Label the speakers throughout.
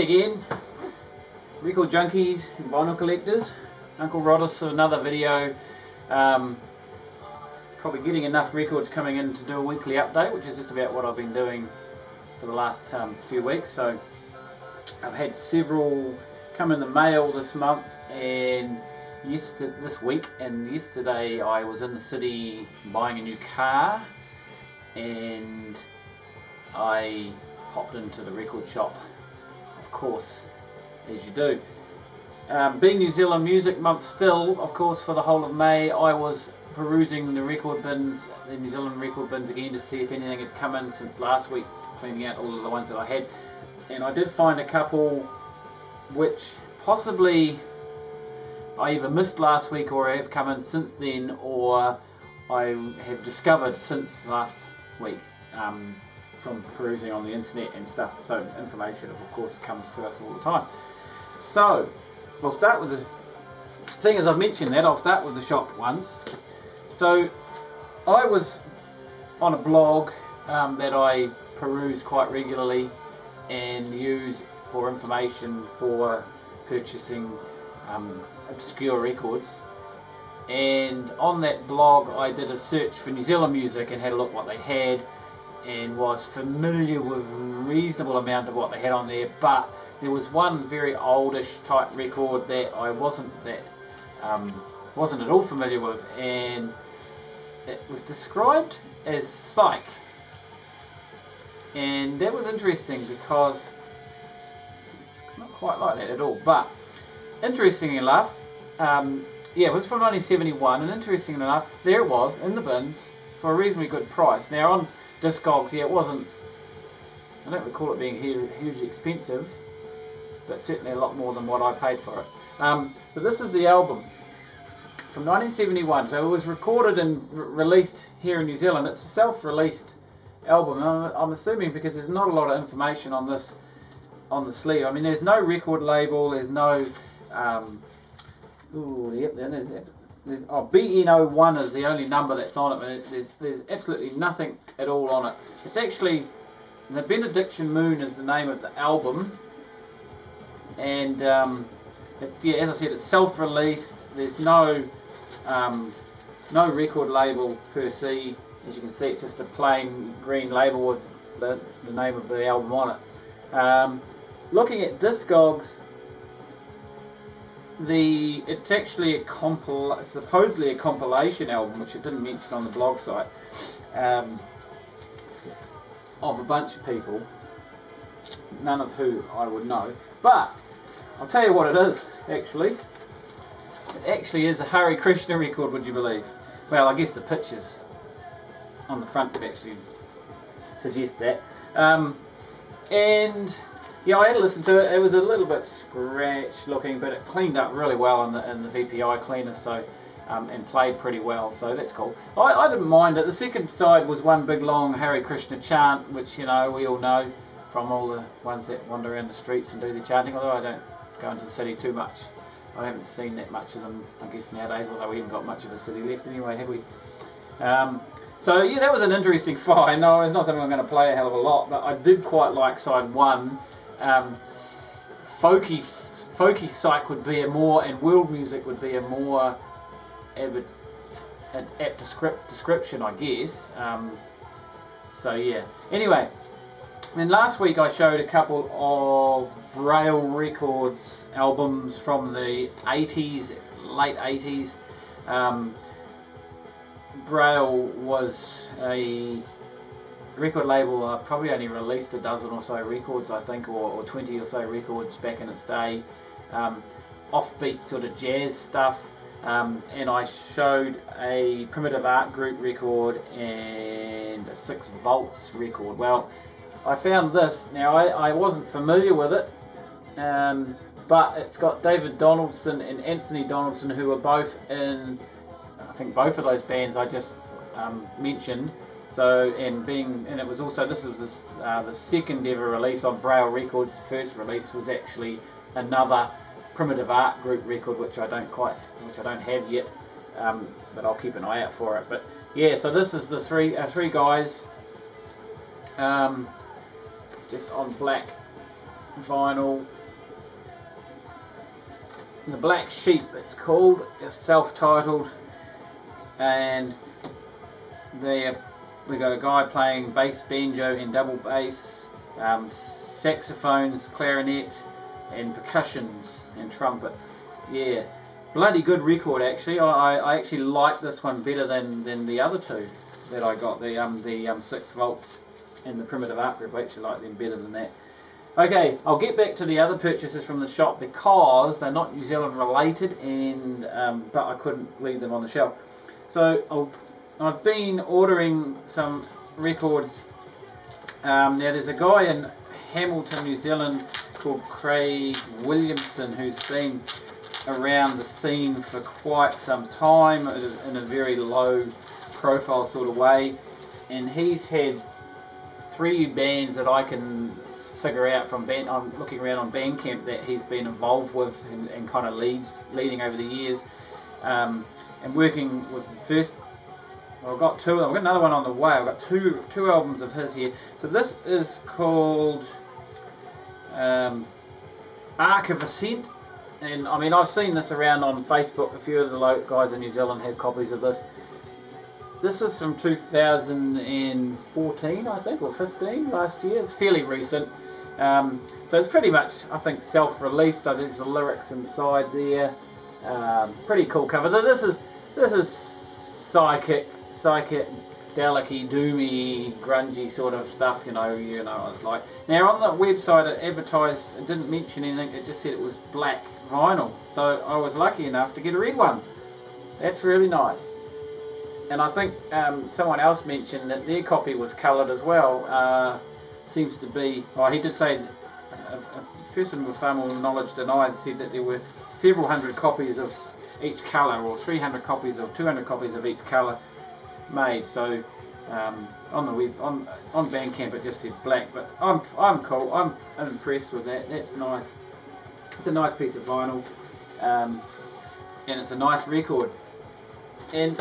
Speaker 1: me again, record junkies and vinyl collectors. Uncle Roddus for another video. Probably getting enough records coming in to do a weekly update, which is just about what I've been doing for the last few weeks. So I've had several come in the mail this month and this week, and yesterday I was in the city buying a new car and I popped into the record shop, of course, as you do. Being New Zealand Music Month still, of course, for the whole of May, I was perusing the record bins, the New Zealand record bins again, to see if anything had come in since last week, cleaning out all of the ones that I had. And I did find a couple which possibly I either missed last week or have come in since then, or I have discovered since last week from perusing on the internet and stuff. So information, of course, comes to us all the time. So we'll start with the, seeing as I've mentioned that, I'll start with the shop ones. So I was on a blog that I peruse quite regularly and use for information for purchasing obscure records, and on that blog I did a search for New Zealand music and had a look what they had, and was familiar with a reasonable amount of what they had on there, but there was one very oldish type record that I wasn't at all familiar with, and it was described as psych, and that was interesting because it's not quite like that at all. But interestingly enough, yeah, it was from 1971, and interestingly enough, there it was in the bins for a reasonably good price. Now on Discogs, yeah, it wasn't, I don't recall it being hugely expensive, but certainly a lot more than what I paid for it. So this is the album from 1971. So it was recorded and released here in New Zealand. It's a self-released album, and I'm assuming because there's not a lot of information on this on the sleeve. I mean, there's no record label, there's no ooh, yep, there's BN01 is the only number that's on it, but there's absolutely nothing at all on it. It's actually, the Benediction Moon is the name of the album, and yeah, as I said, it's self-released. There's no record label per se. As you can see, it's just a plain green label with the name of the album on it. Looking at Discogs, it's actually supposedly a compilation album, which it didn't mention on the blog site, of a bunch of people, none of who I would know. But I'll tell you what it is, actually. It actually is a Hare Krishna record, would you believe? Well, I guess the pictures on the front would actually suggest that. And yeah, I had to listen to it. It was a little bit scratched looking, but it cleaned up really well in the VPI cleaner, so and played pretty well, so that's cool. I didn't mind it. The second side was one big long Hare Krishna chant, which, you know, we all know from all the ones that wander around the streets and do the chanting, although I don't go into the city too much. I haven't seen that much of them, I guess, nowadays, although we haven't got much of a city left anyway, have we? So yeah, that was an interesting find. No, it's not something I'm going to play a hell of a lot, but I did quite like side one. Folky psych would be a more, and world music would be a more apt description, I guess. So yeah. Anyway, then last week I showed a couple of Braille Records albums from the 80s, late 80s. Braille was a record label, probably only released a dozen or so records, I think, or 20 or so records back in its day. Offbeat sort of jazz stuff. And I showed a Primitive Art Group record and a 6 Volts record. Well, I found this. Now, I wasn't familiar with it, but it's got David Donaldson and Anthony Donaldson, who are both in, I think, both of those bands I just mentioned. So, and it was also, this was the second ever release on Braille Records. The first release was actually another Primitive Art Group record, which I don't have yet, but I'll keep an eye out for it. But yeah, so this is the three guys, just on black vinyl. The Black Sheep, it's called. It's self-titled, and there we got a guy playing bass, banjo, and double bass, saxophones, clarinet, and percussions and trumpet. Yeah, bloody good record actually. I actually like this one better than the other two that I got. The 6 volts and the Primitive Art Group. I actually like them better than that. Okay, I'll get back to the other purchases from the shop because they're not New Zealand related, and but I couldn't leave them on the shelf. So I've been ordering some records. Now there's a guy in Hamilton, New Zealand called Craig Williamson who's been around the scene for quite some time in a very low profile sort of way, and he's had 3 bands that I can figure out from I'm looking around on Bandcamp that he's been involved with and kind of leading over the years, and working with first. Well, I've got 2 of them. I've got another one on the way. I've got two albums of his here. So this is called Arc of Ascent, and I mean I've seen this around on Facebook. A few of the guys in New Zealand have copies of this. This is from 2014, I think, or 15, last year. It's fairly recent. So it's pretty much, I think, self-released. So there's the lyrics inside there. Pretty cool cover. This is psychedelic-y, doomy, grungy sort of stuff. You know what it's like. Now on the website it advertised, it didn't mention anything. It just said it was black vinyl. So I was lucky enough to get a red one. That's really nice. And I think someone else mentioned that their copy was coloured as well. Seems to be, he did say, a person with far more knowledge than I had said that there were several hundred copies of each colour, or 300 copies or 200 copies of each colour made. So on the web, on Bandcamp it just said black, but I'm cool. I'm impressed with that. That's nice. It's a nice piece of vinyl, and it's a nice record. And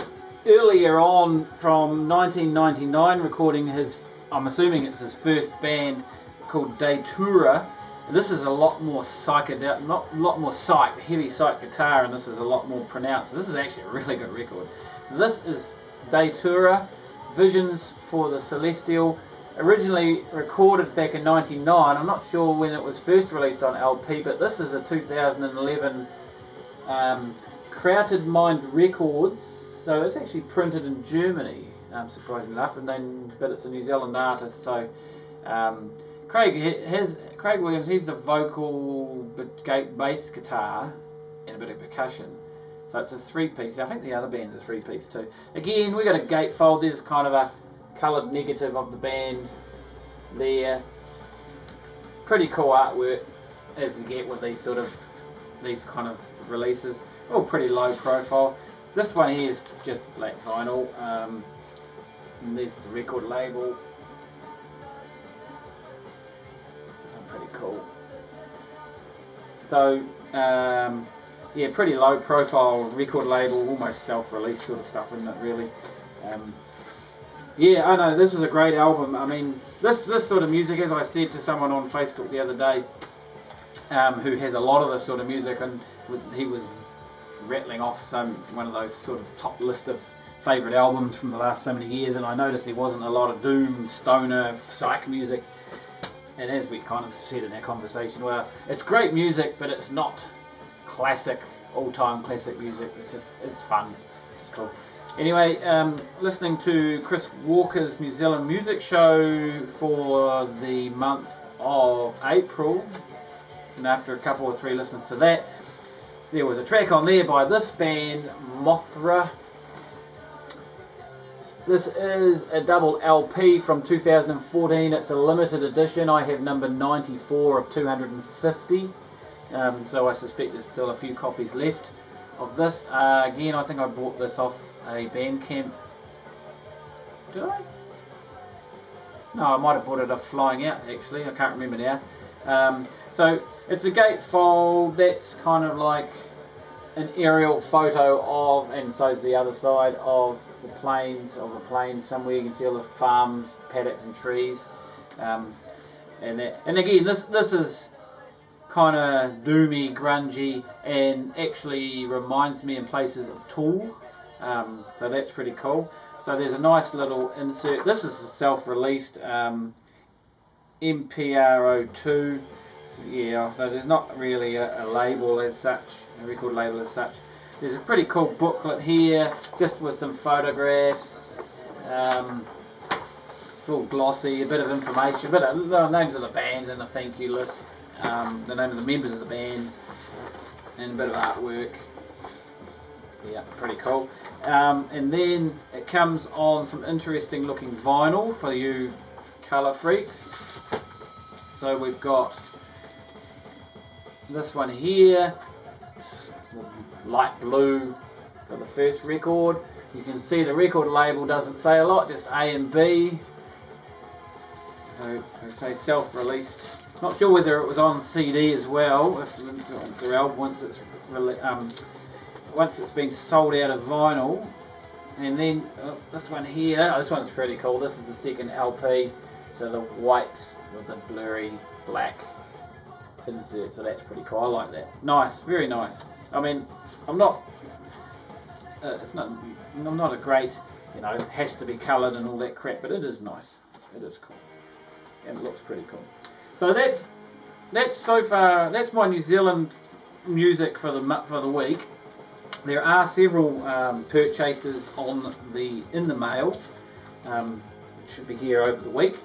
Speaker 1: earlier on, from 1999, recording his, I'm assuming it's his first band, called Datura. This is a lot more psychedelic, a lot more heavy psych guitar, and this is a lot more pronounced. This is actually a really good record. So this is Datura, Visions for the Celestial, originally recorded back in '99. I'm not sure when it was first released on LP, but this is a 2011 Crowded Mind Records. So it's actually printed in Germany, surprisingly enough, but it's a New Zealand artist. So Craig Williams, he's the vocal, bass guitar, and a bit of percussion. So it's a 3-piece. I think the other band is a 3-piece too. Again, we got a gatefold. There's kind of a coloured negative of the band there. Pretty cool artwork, as you get with these kind of releases. All pretty low profile. This one here is just black vinyl, and there's the record label. Pretty cool. So, yeah, pretty low profile record label, almost self-release sort of stuff, isn't it, really? Yeah, I know, this is a great album. I mean, this sort of music, as I said to someone on Facebook the other day, who has a lot of this sort of music, and he was rattling off one of those sort of top list of favourite albums from the last so many years, and I noticed there wasn't a lot of doom, stoner, psych music. And as we kind of said in our conversation, well, it's great music, but it's not classic, all-time classic music. It's fun. It's cool. Anyway, listening to Chris Walker's New Zealand music show for the month of April, and after a couple or 3 listens to that, there was a track on there by this band, Mothra. This is a double LP from 2014. It's a limited edition. I have number 94 of 250. So I suspect there's still a few copies left of this. Again, I think I bought this off a Bandcamp. Did I? No, I might have bought it off Flying Out, actually. I can't remember now. So it's a gatefold. That's kind of like an aerial photo of, and so's the other side of the plains, somewhere. You can see all the farms, paddocks and trees. And again, this is kind of doomy, grungy, and actually reminds me in places of Tool. So that's pretty cool. So there's a nice little insert. This is a self-released MPRO2. So yeah, so there's not really a label as such, a record label as such. There's a pretty cool booklet here, just with some photographs, full glossy, a bit of information, a bit of the names of the band and a thank you list, the name of the members of the band, and a bit of artwork. Yeah, pretty cool. And then it comes on some interesting looking vinyl for you colour freaks. So we've got this one here, light blue for the first record. You can see the record label doesn't say a lot, just A and B. So I say self-released. Not sure whether it was on CD as well, if the album once it's been sold out of vinyl. And then this one here, this one's pretty cool. This is the second LP, so the white with the blurry black insert, so that's pretty cool. I like that. Nice, very nice. I mean, I'm not a great, you know, it has to be coloured and all that crap, but it is nice. It is cool, and it looks pretty cool. So that's so far. That's my New Zealand music for the week. There are several purchases in the mail, which should be here over the week.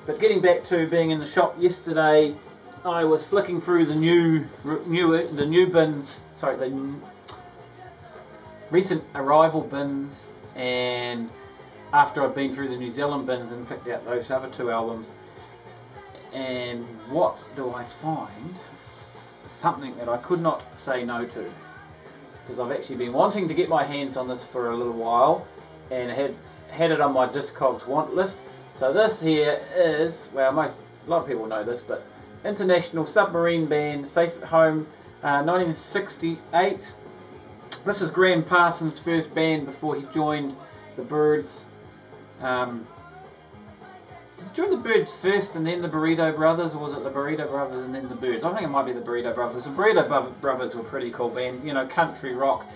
Speaker 1: But getting back to being in the shop yesterday, I was flicking through the recent arrival bins, and after I've been through the New Zealand bins and picked out those other two albums, and what do I find? Something that I could not say no to, because I've actually been wanting to get my hands on this for a little while, and had it on my Discogs want list. So this here is, well, a lot of people know this, but international submarine band, Safe at Home, 1968. This is Graham Parsons' first band before he joined the Byrds. Joined the Byrds first and then the Burrito Brothers, or was it the Burrito Brothers and then the Byrds? I think it might be the Burrito Brothers. The Burrito Brothers were a pretty cool band, you know, country rock.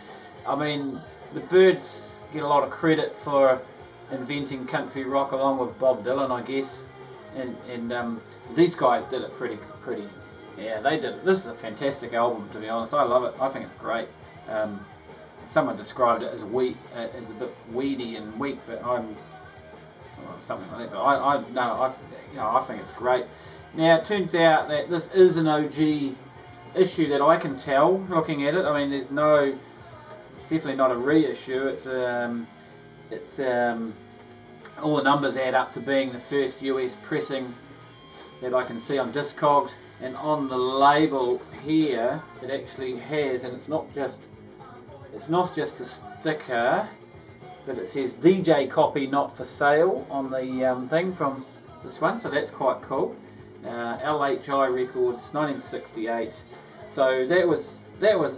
Speaker 1: I mean, the Byrds get a lot of credit for inventing country rock along with Bob Dylan, I guess. And these guys did it pretty. Yeah, they did it. This is a fantastic album, to be honest. I love it. I think it's great. Someone described it as a bit weedy and weak, but something like that. But I think it's great. Now it turns out that this is an OG issue that I can tell looking at it. I mean, it's definitely not a reissue. It's all the numbers add up to being the first US pressing that I can see on Discogs, and on the label here it actually has, and it's not just a sticker, but it says DJ copy not for sale on the thing from this one, so that's quite cool. LHI Records, 1968. So that was,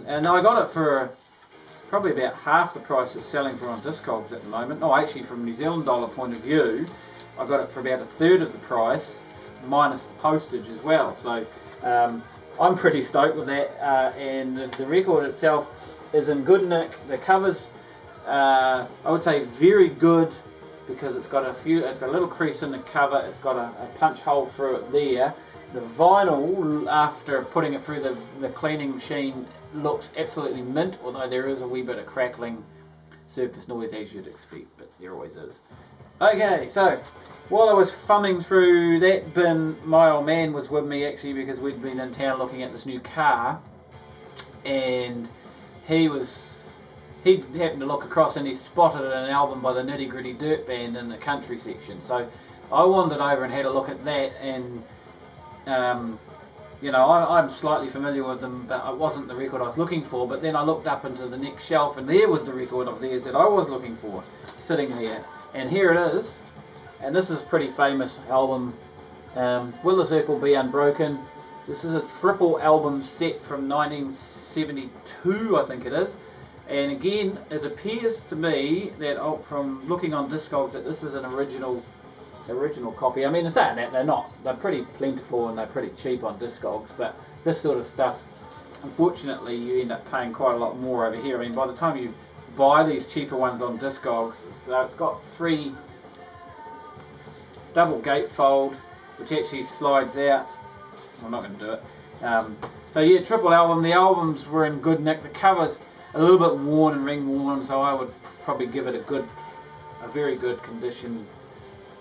Speaker 1: and I got it for probably about half the price it's selling for on Discogs at the moment. No, actually, from New Zealand dollar point of view, I got it for about a third of the price, minus the postage as well. So I'm pretty stoked with that. And the record itself is in good nick. The covers, I would say, very good, because it's got a little crease in the cover. It's got a punch hole through it there. The vinyl, after putting it through the cleaning machine, looks absolutely mint, although there is a wee bit of crackling surface noise, as you'd expect, but there always is. Okay, so while I was thumbing through that bin, my old man was with me actually, because we'd been in town looking at this new car, and he happened to look across and he spotted an album by the Nitty Gritty Dirt Band in the country section. So I wandered over and had a look at that, and you know, I'm slightly familiar with them, but it wasn't the record I was looking for. But then I looked up into the next shelf, and there was the record of theirs that I was looking for, sitting there. And here it is. And this is a pretty famous album, Will the Circle Be Unbroken? This is a triple album set from 1972, I think it is. And again, it appears to me that from looking on Discogs that this is an original original copy. I mean, saying that, they're pretty plentiful and they're pretty cheap on Discogs, but this sort of stuff, unfortunately, you end up paying quite a lot more over here. I mean, by the time you buy these cheaper ones on Discogs, so it's got 3 double gatefold, which actually slides out. I'm not going to do it. So yeah, triple album. The albums were in good nick. The cover's a little bit worn and ring worn, so I would probably give it a very good condition,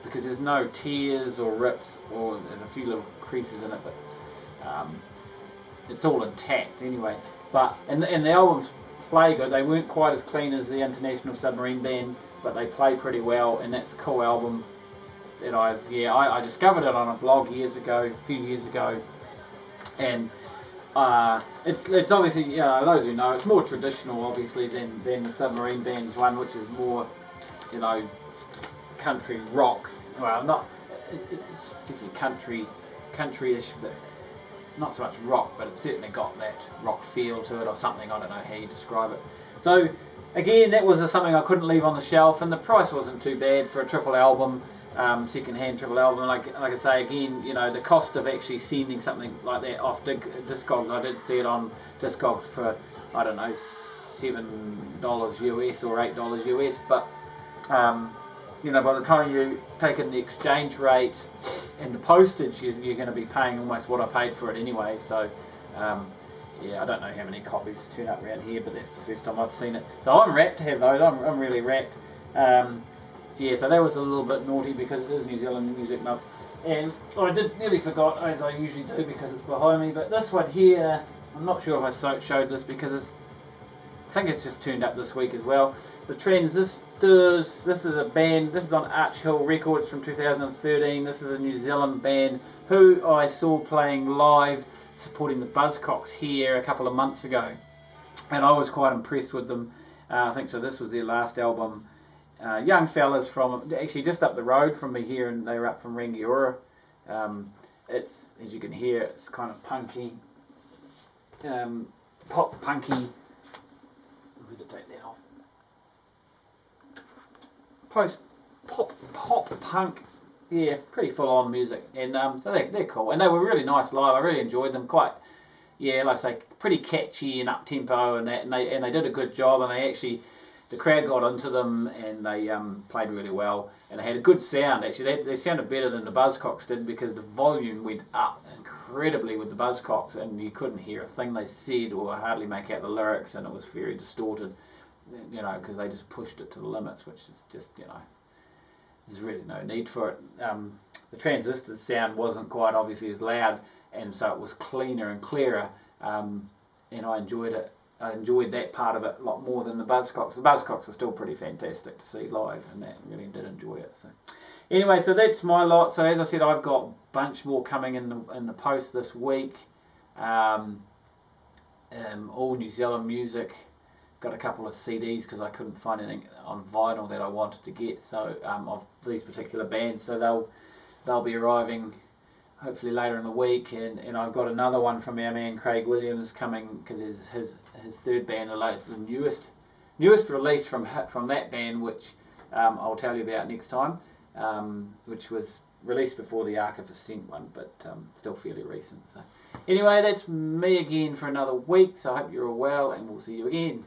Speaker 1: because there's no tears or rips, or there's a few little creases in it, but it's all intact anyway. But and the albums play good. They weren't quite as clean as the International Submarine Band, but they play pretty well, and that's a cool album that I discovered it on a blog a few years ago, and it's obviously, you know, those who know, it's more traditional obviously than the Submarine Band's one, which is more, you know, country rock. Well, not it's definitely country-ish, but not so much rock, but it's certainly got that rock feel to it or something. I don't know how you describe it. So again, that was something I couldn't leave on the shelf, and the price wasn't too bad for a triple album. Second-hand triple album, like I say, again, you know, the cost of actually sending something like that off Discogs, I did see it on Discogs for, I don't know, $7 US or $8 US, but you know, by the time you take in the exchange rate and the postage, you're going to be paying almost what I paid for it anyway. So yeah, I don't know how many copies turn up around here, but that's the first time I've seen it. So I'm rapt to have those. I'm really rapt. Yeah, so that was a little bit naughty because it is New Zealand Music Month, and I nearly forgot, as I usually do, because it's behind me. But this one here, I'm not sure if I showed this because I think it's just turned up this week as well. The Transistors. This is a band. This is on Arch Hill Records from 2013. This is a New Zealand band who I saw playing live, supporting the Buzzcocks here a couple of months ago, and I was quite impressed with them. I think so. This was their last album. Young fellas from actually just up the road from me here, and they were up from Rangiora. It's, as you can hear, it's kind of punky, pop punky. I'm going to take that off. Post pop punk, yeah, pretty full on music, and so they're cool, and they were really nice live. I really enjoyed them. Quite, yeah, like I say, pretty catchy and up tempo, and that, and they did a good job, and they actually. The crowd got into them, and they played really well, and they had a good sound. Actually, they sounded better than the Buzzcocks did, because the volume went up incredibly with the Buzzcocks, and you couldn't hear a thing they said or hardly make out the lyrics, and it was very distorted, you know, because they just pushed it to the limits, which is just, you know, there's really no need for it. The Transistors sound wasn't quite obviously as loud, and so it was cleaner and clearer, and I enjoyed it. I enjoyed that part of it a lot more than the Buzzcocks. The Buzzcocks were still pretty fantastic to see live, and that really did enjoy it. So, anyway, so that's my lot. So as I said, I've got a bunch more coming in the post this week. All New Zealand music. Got a couple of CDs because I couldn't find anything on vinyl that I wanted to get. So of these particular bands, so they'll be arriving hopefully later in the week, and I've got another one from our man Craig Williams coming, because his third band, the newest release from that band, which I'll tell you about next time, which was released before the Ark of Ascent one, but still fairly recent. So anyway, that's me again for another week, so I hope you're all well, and we'll see you again.